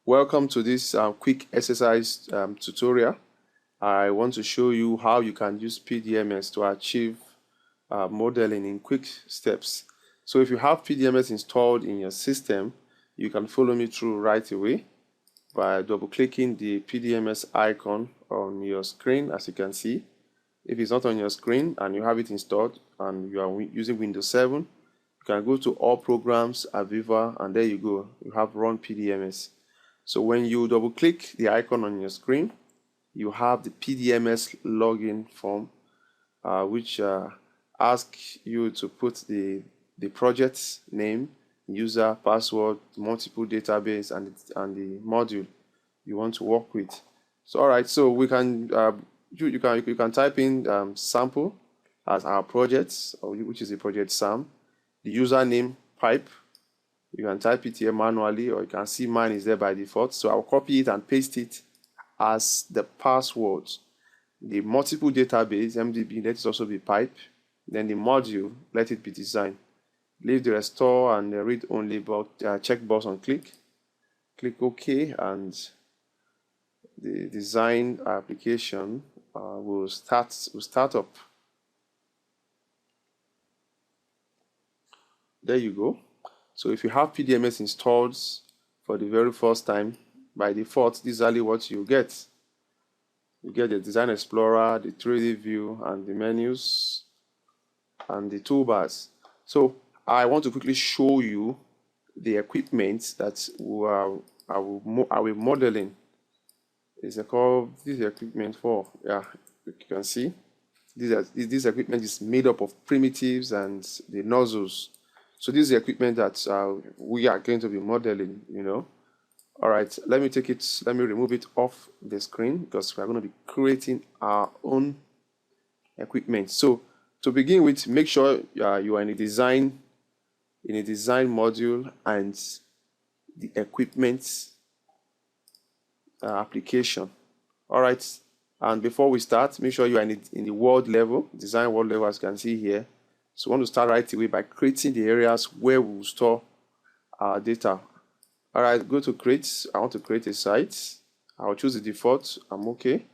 Welcome to this quick exercise tutorial. I want to show you how you can use PDMS to achieve modeling in quick steps. So if you have PDMS installed in your system, you can follow me through right away by double-clicking the PDMS icon on your screen, as you can see. If it's not on your screen and you have it installed and you are using Windows 7, you can go to All Programs, Aviva, and there you go. You have Run PDMS. So when you double click the icon on your screen, you have the PDMS login form, which asks you to put the project name, user, password, multiple database, and the module you want to work with. So all right, so we can you can type in sample as our project, which is the project SAM, the username pipe. You can type it here manually, or you can see mine is there by default. So I'll copy it and paste it as the password. The multiple database, MDB, let it also be pipe. Then the module, let it be design. Leave the restore and the read only checkbox on click. Click OK, and the design application will start up. There you go. So if you have PDMS installed for the very first time, by default, this is only what you get. You get the Design Explorer, the 3D view, and the menus, and the toolbars. So I want to quickly show you the equipment that I will modeling. This is equipment for, yeah, you can see. This equipment is made up of primitives and the nozzles. So this is the equipment that we are going to be modeling, All right, let me remove it off the screen because we're going to be creating our own equipment. So to begin with, make sure you are in a design module and the equipment application. All right, and before we start, make sure you are in the world level, design world level, as you can see here. So we want to start right away by creating the areas where we will store our data. All right, go to create. I want to create a site. I'll choose the default. I'm okay.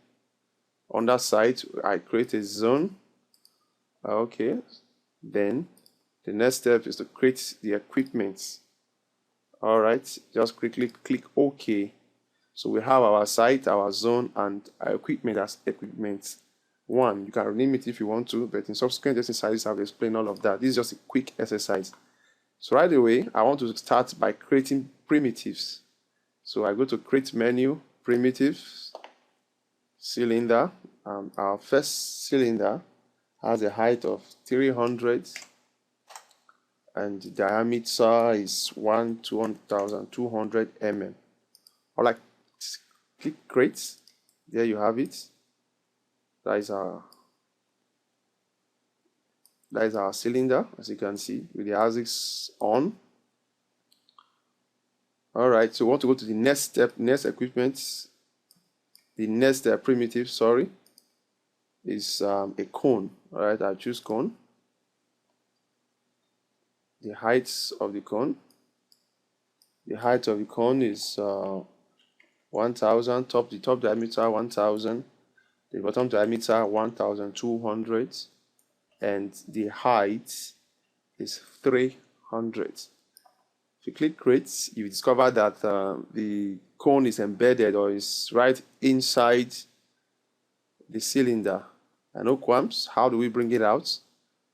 On that site, I create a zone. Okay. Then the next step is to create the equipment. All right, just quickly click OK. So we have our site, our zone, and our equipment as equipment 1. You can rename it if you want to, but in subsequent exercises I've explained all of that. This is just a quick exercise. So right away, I want to start by creating primitives. So I go to create menu, primitives, cylinder. Our first cylinder has a height of 300 and the diameter is 1200 mm. All right, click create. There you have it. That is our cylinder, as you can see, with the ASICs on. All right, so we want to go to the next step, next equipment. The next primitive, is a cone. All right, I choose cone. The height of the cone. The height of the cone is 1000. The top diameter 1000. The bottom diameter 1200. And the height is 300. If you click create, you discover that the cone is embedded or is right inside the cylinder. And no qualms, how do we bring it out?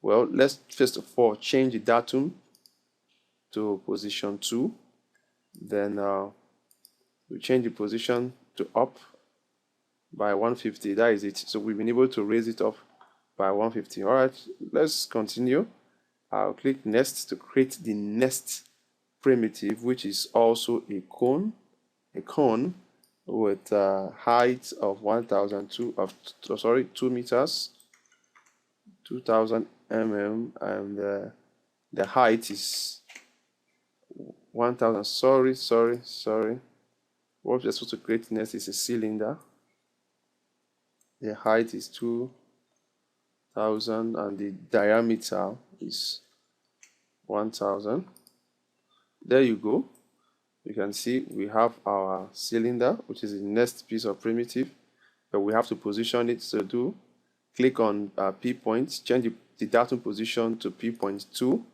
Well, let's first of all change the datum to position 2. Then we change the position to up by 150. That is it. So we've been able to raise it up by 150. All right, let's continue. I'll click next to create the next primitive, which is also a cone with a height of 2 meters, 2000 mm, and the height is 1000. Sorry. What we're supposed to create next is a cylinder. The height is 2000 and the diameter is 1000. There you go. You can see we have our cylinder, which is the next piece of primitive, but we have to position it. So click on P points, change the datum position to P point 2,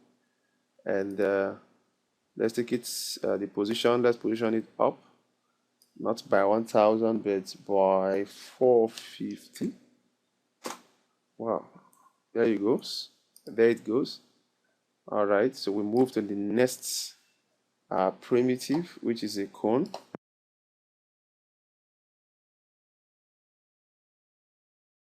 and let's take it the position. Let's position it up, not by 1000, but by 450. Wow, there it goes. There it goes. All right, so we move to the next primitive, which is a cone.